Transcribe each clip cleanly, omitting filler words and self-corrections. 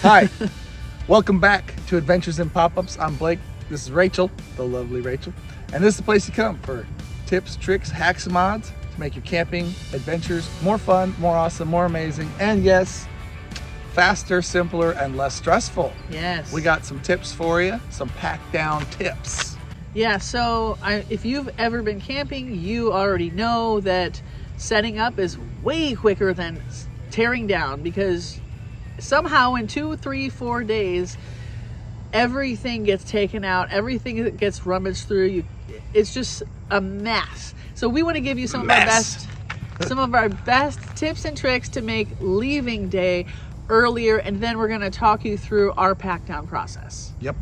Hi, welcome back to Adventures in Pop-Ups. I'm Blake. This is Rachel, the lovely Rachel. And this is the place you come for tips, tricks, hacks, and mods to make your camping adventures more fun, more awesome, more amazing, and yes, faster, simpler, and less stressful. Yes. We got some tips for you, some pack-down tips. Yeah, so if you've ever been camping, you already know that setting up is way quicker than tearing down, because somehow in 2, 3, 4 days, everything gets taken out, everything gets rummaged through. It's just a mess. So we want to give you some of our best tips and tricks to make leaving day earlier, and then we're going to talk you through our pack down process. Yep.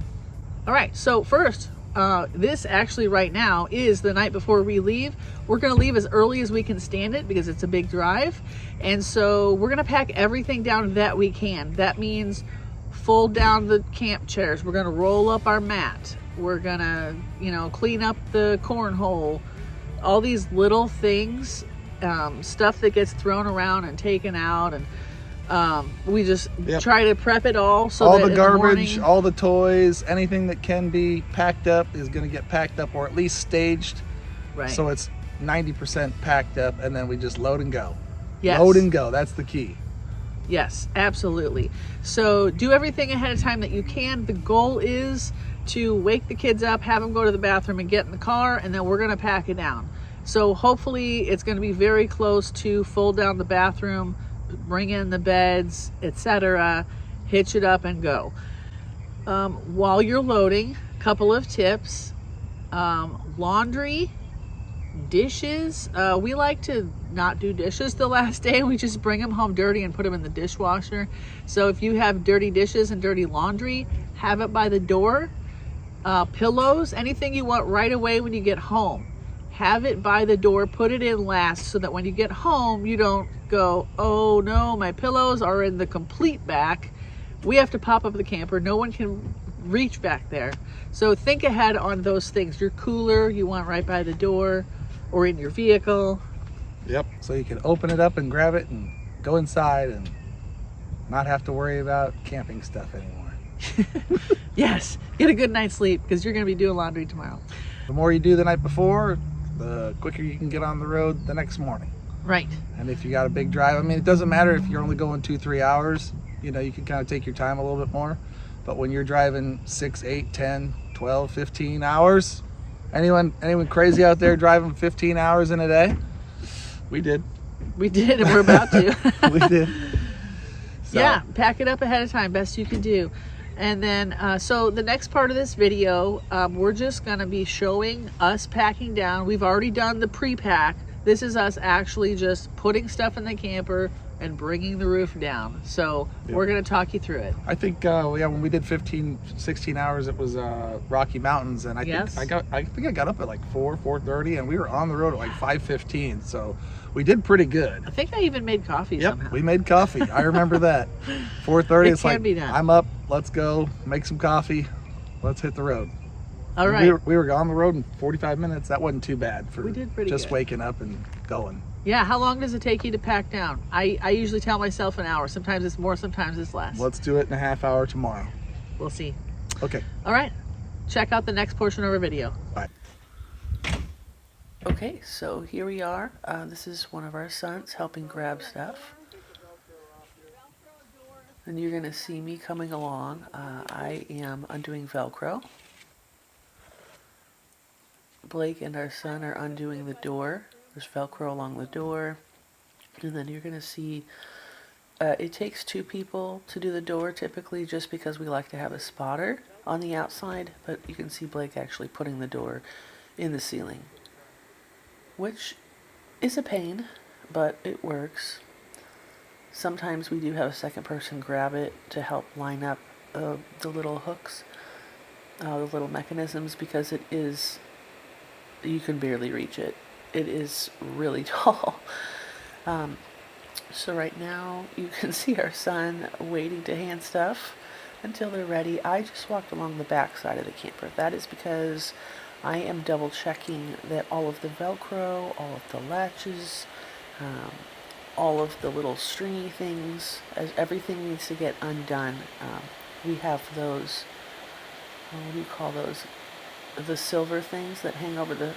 All right, so first, this actually right now is the night before we leave. We're going to leave as early as we can stand it because it's a big drive. And so we're going to pack everything down that we can. That means fold down the camp chairs. We're going to roll up our mat. We're going to, clean up the cornhole. All these little things, stuff that gets thrown around and taken out, and we just try to prep it all so all that the garbage, in the morning, all the toys, anything that can be packed up is going to get packed up, or at least staged. right. So it's 90% packed up, and then we just load and go. Yes. Load and go. That's the key. Yes, absolutely. So do everything ahead of time that you can. The goal is to wake the kids up, have them go to the bathroom and get in the car, and then we're going to pack it down. So hopefully it's going to be very close to fold down the bathroom, bring in the beds, etc., hitch it up and go. While you're loading, a couple of tips. Laundry, dishes. We like to not do dishes the last day. We just bring them home dirty and put them in the dishwasher. So if you have dirty dishes and dirty laundry, have it by the door. Pillows, anything you want right away when you get home, have it by the door, put it in last, so that when you get home, you don't go, oh no, my pillows are in the complete back. We have to pop up the camper. No one can reach back there. So think ahead on those things. Your cooler, you want right by the door or in your vehicle. Yep. So you can open it up and grab it and go inside and not have to worry about camping stuff anymore. Yes, get a good night's sleep, because you're going to be doing laundry tomorrow. The more you do the night before, the quicker you can get on the road the next morning. Right. And if you got a big drive, I mean, it doesn't matter if you're only going 2-3 hours, you can kind of take your time a little bit more. But when you're driving 6, 8, 10, 12, 15 hours, anyone crazy out there driving 15 hours in a day? We did. We did, and we're about to. We did. So. Yeah, pack it up ahead of time, best you can do. And then, so the next part of this video, we're just going to be showing us packing down. We've already done the pre-pack. This is us actually just putting stuff in the camper and bringing the roof down. So we're going to talk you through it. I think, when we did 15, 16 hours, it was Rocky Mountains. And I think I got up at like 4:30, and we were on the road at like 5:15. So we did pretty good. I think I even made coffee somehow. We made coffee. I remember that. 4:30, it's like, be done. I'm up, let's go, make some coffee, let's hit the road. All right. We were on the road in 45 minutes. That wasn't too bad for We did pretty just good. waking up and going. Yeah, how long does it take you to pack down? I usually tell myself an hour. Sometimes it's more, sometimes it's less. Let's do it in a half hour tomorrow. We'll see. Okay. All right. Check out the next portion of our video. Bye. Okay, so here we are. This is one of our sons helping grab stuff. And you're going to see me coming along. I am undoing Velcro. Blake and our son are undoing the door. There's Velcro along the door. And then you're going to see it takes 2 people to do the door typically, just because we like to have a spotter on the outside. But you can see Blake actually putting the door in the ceiling, which is a pain, but it works. Sometimes we do have a second person grab it to help line up the little hooks, the little mechanisms, because you can barely reach it. It is really tall. So right now you can see our son waiting to hand stuff until they're ready. I just walked along the back side of the camper. That is because I am double checking that all of the Velcro, all of the latches, all of the little stringy things, as everything needs to get undone. We have those, what do you call those? The silver things that hang over the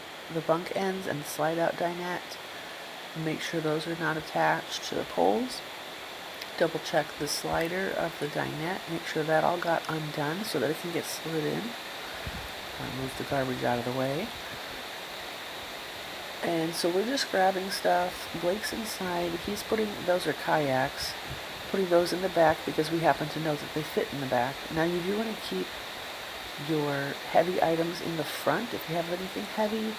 bunk ends and slide out dinette. Make sure those are not attached to the poles. Double check the slider of the dinette. Make sure that all got undone so that it can get slid in. Move the garbage out of the way. And so we're just grabbing stuff. Blake's inside. He's putting, those are kayaks, putting those in the back because we happen to know that they fit in the back. Now you do want to keep your heavy items in the front if you have anything heavy.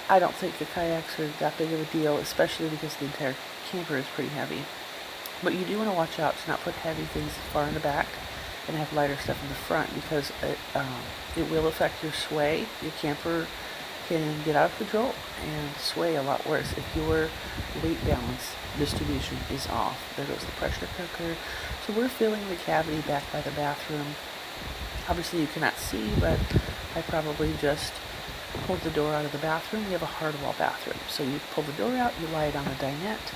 I don't think the kayaks are that big of a deal, especially because the entire camper is pretty heavy. But you do want to watch out to not put heavy things far in the back and have lighter stuff in the front because it will affect your sway. Your camper can get out of control and sway a lot worse if your weight balance distribution is off. There goes the pressure cooker. So we're filling the cavity back by the bathroom. Obviously you cannot see, but I probably just pulled the door out of the bathroom. We have a hard wall bathroom. So you pull the door out, you lie it on the dinette,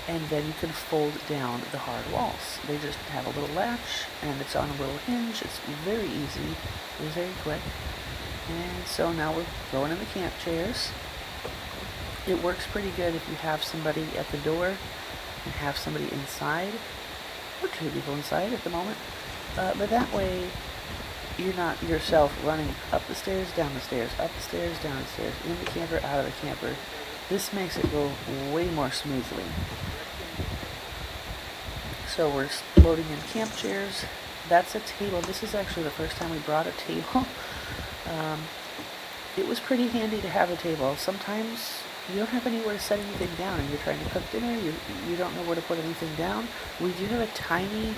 and then you can fold down the hard walls. They just have a little latch and it's on a little hinge. It's very easy. It's very quick. And so now we're throwing in the camp chairs. It works pretty good if you have somebody at the door and have somebody inside, or two people inside at the moment. But that way you're not yourself running up the stairs, down the stairs, up the stairs, down the stairs, in the camper, out of the camper. This makes it go way more smoothly. So we're loading in camp chairs. That's a table. This is actually the first time we brought a table. It was pretty handy to have a table. Sometimes you don't have anywhere to set anything down and you're trying to cook dinner, you don't know where to put anything down. We do have a tiny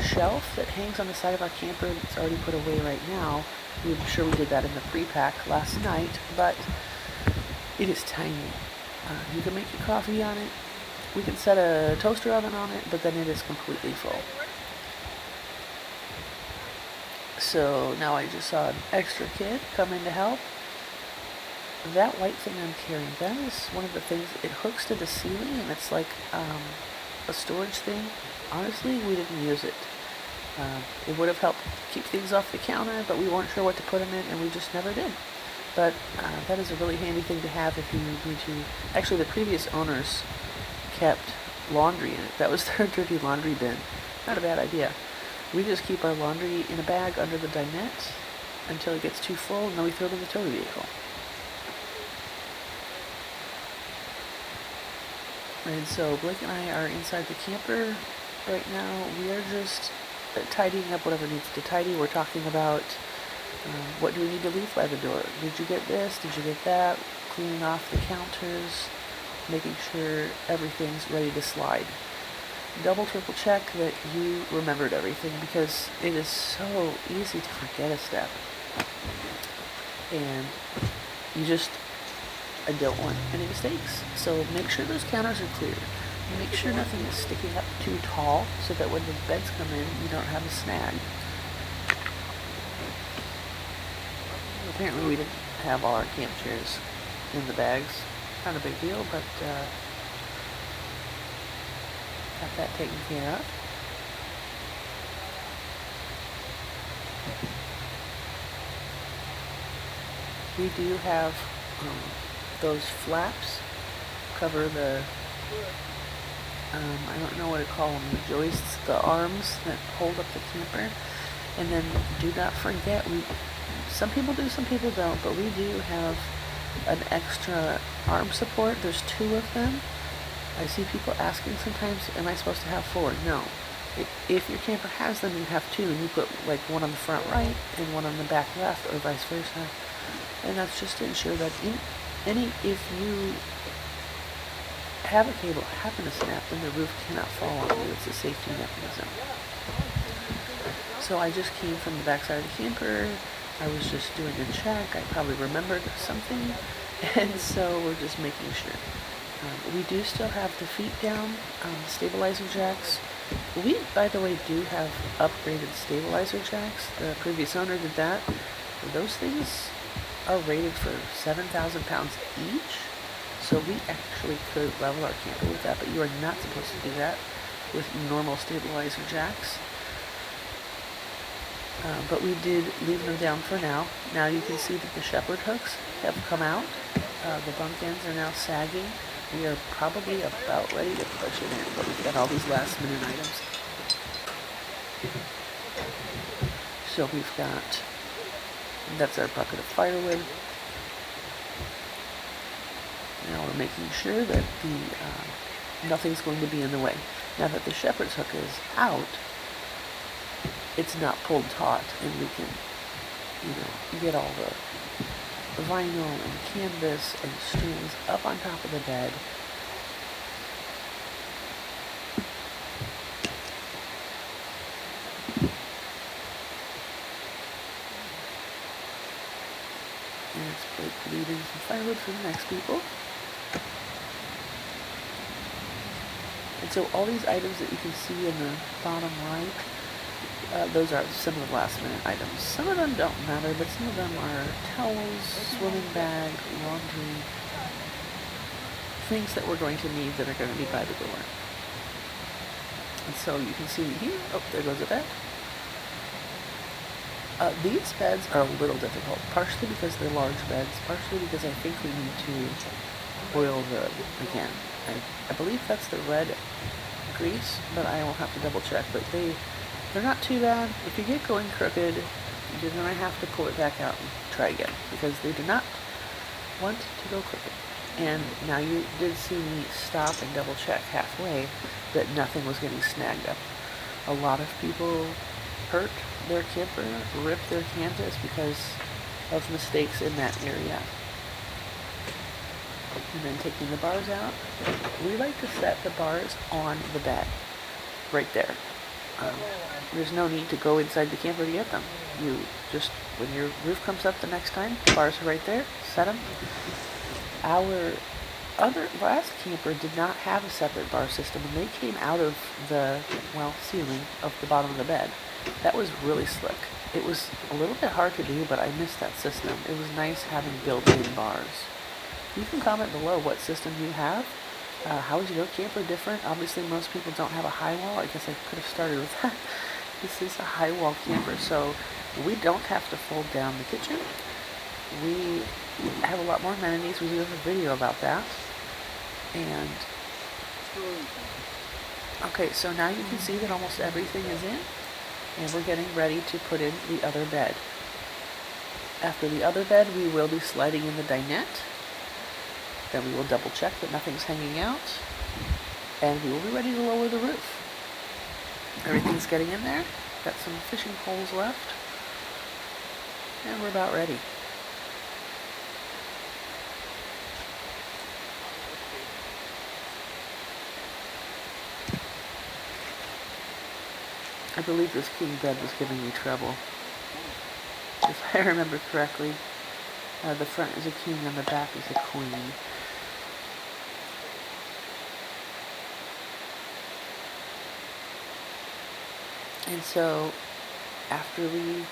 shelf that hangs on the side of our camper that's already put away right now. I'm sure we did that in the pre-pack last night, but it is tiny. You can make your coffee on it. We can set a toaster oven on it, but then it is completely full. So now I just saw an extra kid come in to help. That white thing I'm carrying, that is one of the things, it hooks to the ceiling and it's like a storage thing. Honestly, we didn't use it. It would have helped keep things off the counter, but we weren't sure what to put in it and we just never did. But that is a really handy thing to have if you need to. Actually, the previous owners kept laundry in it. That was their dirty laundry bin. Not a bad idea. We just keep our laundry in a bag under the dinette until it gets too full, and then we throw it in the tow vehicle. And so Blake and I are inside the camper right now. We are just tidying up whatever needs to tidy. We're talking about what do we need to leave by the door. Did you get this? Did you get that? Cleaning off the counters, making sure everything's ready to slide. Double, triple check that you remembered everything because it is so easy to forget a step. And you just, I don't want any mistakes. So make sure those counters are clear. Make sure nothing is sticking up too tall so that when the beds come in, you don't have a snag. Apparently we didn't have all our camp chairs in the bags. Not a big deal, but got that taken care of. We do have those flaps cover the, I don't know what to call them, the joists, the arms that hold up the camper. And then do not forget, some people do, some people don't, but we do have an extra arm support. There's 2 of them. I see people asking sometimes, am I supposed to have 4? No. If your camper has them, you have 2, and you put like one on the front right and one on the back left, or vice versa. And that's just to ensure that if you have a cable happen to snap, then the roof cannot fall on you. It's a safety mechanism. So I just came from the backside of the camper. I was just doing a check. I probably remembered something, and so we're just making sure. We do still have the feet down, stabilizer jacks. We, by the way, do have upgraded stabilizer jacks. The previous owner did that. Those things are rated for 7,000 pounds each. So we actually could level our camper with that, but you are not supposed to do that with normal stabilizer jacks. But we did leave them down for now. Now you can see that the shepherd hooks have come out. The bunk ends are now sagging. We are probably about ready to push it in, but we've got all these last minute items. So we've got, that's our bucket of firewood. Now we're making sure that nothing's going to be in the way. Now that the shepherd's hook is out, it's not pulled taut, and we can, get all the vinyl and canvas and strings up on top of the bed. And it's like leaving some firewood for the next people. And so all these items that you can see in the bottom right, those are some of the last minute items. Some of them don't matter, but some of them are towels, swimming bag, laundry, things that we're going to need that are going to be by the door. And so you can see here, oh, there goes a bed. These beds are a little difficult, partially because they're large beds, partially because I think we need to oil again. I believe that's the red grease, but I will have to double check. But they're not too bad. If you get going crooked, you're going to have to pull it back out and try again, because they do not want to go crooked. And now you did see me stop and double check halfway that nothing was getting snagged up. A lot of people hurt their camper, rip their canvas because of mistakes in that area. And then taking the bars out, we like to set the bars on the bed, right there. There's no need to go inside the camper to get them. You just, when your roof comes up the next time, the bars are right there, set them. Our last camper did not have a separate bar system, and they came out of the, ceiling of the bottom of the bed. That was really slick. It was a little bit hard to do, but I missed that system. It was nice having built-in bars. You can comment below what system you have. How is your camper different? Obviously, most people don't have a high wall. I guess I could have started with that. This is a high wall camper, so we don't have to fold down the kitchen. We have a lot more amenities. We do have a video about that. And okay, so now you can see that almost everything is in, and we're getting ready to put in the other bed. After the other bed, we will be sliding in the dinette. Then we will double check that nothing's hanging out, and we will be ready to lower the roof. Everything's getting in there. Got some fishing poles left, and we're about ready. I believe this king bed was giving me trouble. If I remember correctly, the front is a king and the back is a queen. And so, after we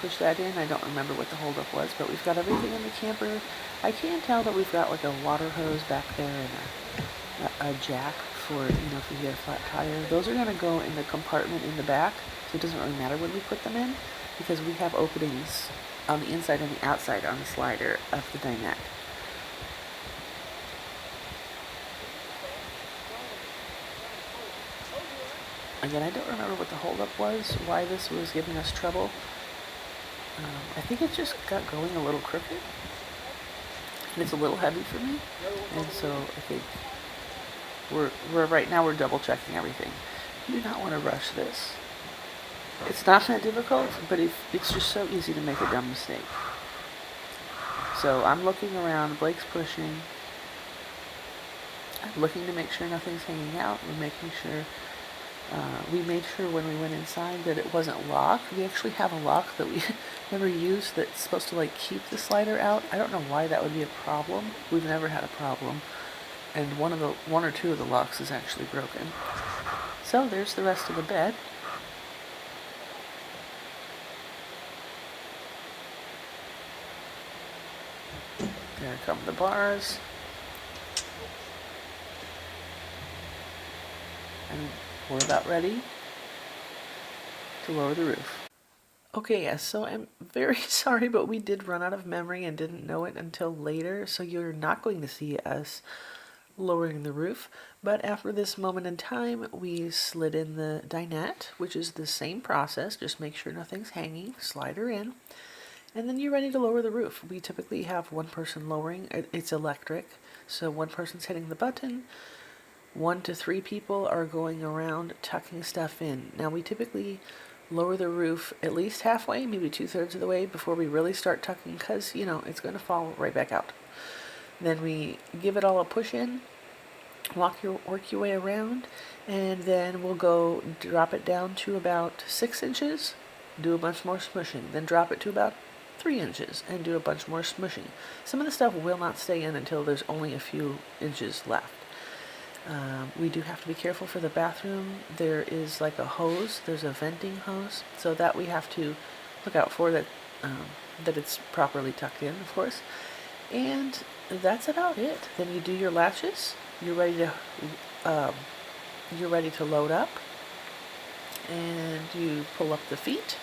push that in, I don't remember what the holdup was, but we've got everything in the camper. I can tell that we've got like a water hose back there and a jack for, if you get a flat tire. Those are going to go in the compartment in the back, so it doesn't really matter when we put them in, because we have openings on the inside and the outside on the slider of the dinette. Again, I don't remember what the holdup was, why this was giving us trouble. I think it just got going a little crooked, and it's a little heavy for me, and so I think we're right now we're double checking everything. You do not want to rush this. It's not that difficult, but it's just so easy to make a dumb mistake. So I'm looking around, Blake's pushing. I'm looking to make sure nothing's hanging out. We're making sure, we made sure when we went inside that it wasn't locked. We actually have a lock that we never used that's supposed to keep the slider out. I don't know why that would be a problem. We've never had a problem. And one or two of the locks is actually broken. So there's the rest of the bed. There come the bars. and we're about ready to lower the roof. Okay, yes, so I'm very sorry, but we did run out of memory and didn't know it until later, so you're not going to see us lowering the roof. But after this moment in time, we slid in the dinette, which is the same process. Just make sure nothing's hanging, slide her in, and then you're ready to lower the roof. We typically have one person lowering. It's electric, so one person's hitting the button. 1 to 3 people are going around tucking stuff in. Now we typically lower the roof at least halfway, maybe 2/3 of the way before we really start tucking, because you know it's going to fall right back out. Then we give it all a push in, work your way around, and then we'll go drop it down to about 6 inches, do a bunch more smushing, then drop it to about 3 inches and do a bunch more smushing. Some of the stuff will not stay in until there's only a few inches left. We do have to be careful for the bathroom. There is like a hose, there's a venting hose, so that we have to look out for that, that it's properly tucked in, of course. And that's about it. Then you do your latches. You're ready to load up, and you pull up the feet.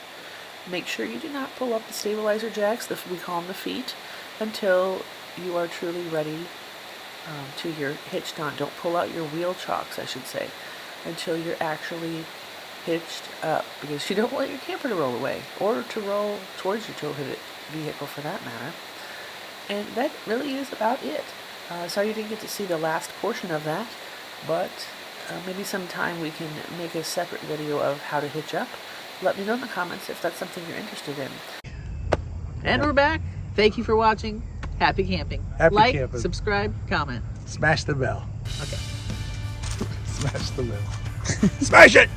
Make sure you do not pull up the stabilizer jacks, we call them the feet, until you are truly ready to your hitched on. Don't pull out your wheel chocks, I should say, until you're actually hitched up, because you don't want your camper to roll away or to roll towards your tow vehicle for that matter. And that really is about it. Sorry you didn't get to see the last portion of that, but maybe sometime we can make a separate video of how to hitch up. Let me know in the comments if that's something you're interested in. And we're back. Thank you for watching. Happy camping. Happy like, camping. subscribe, comment. Smash the bell. Okay. Smash the bell. Smash it!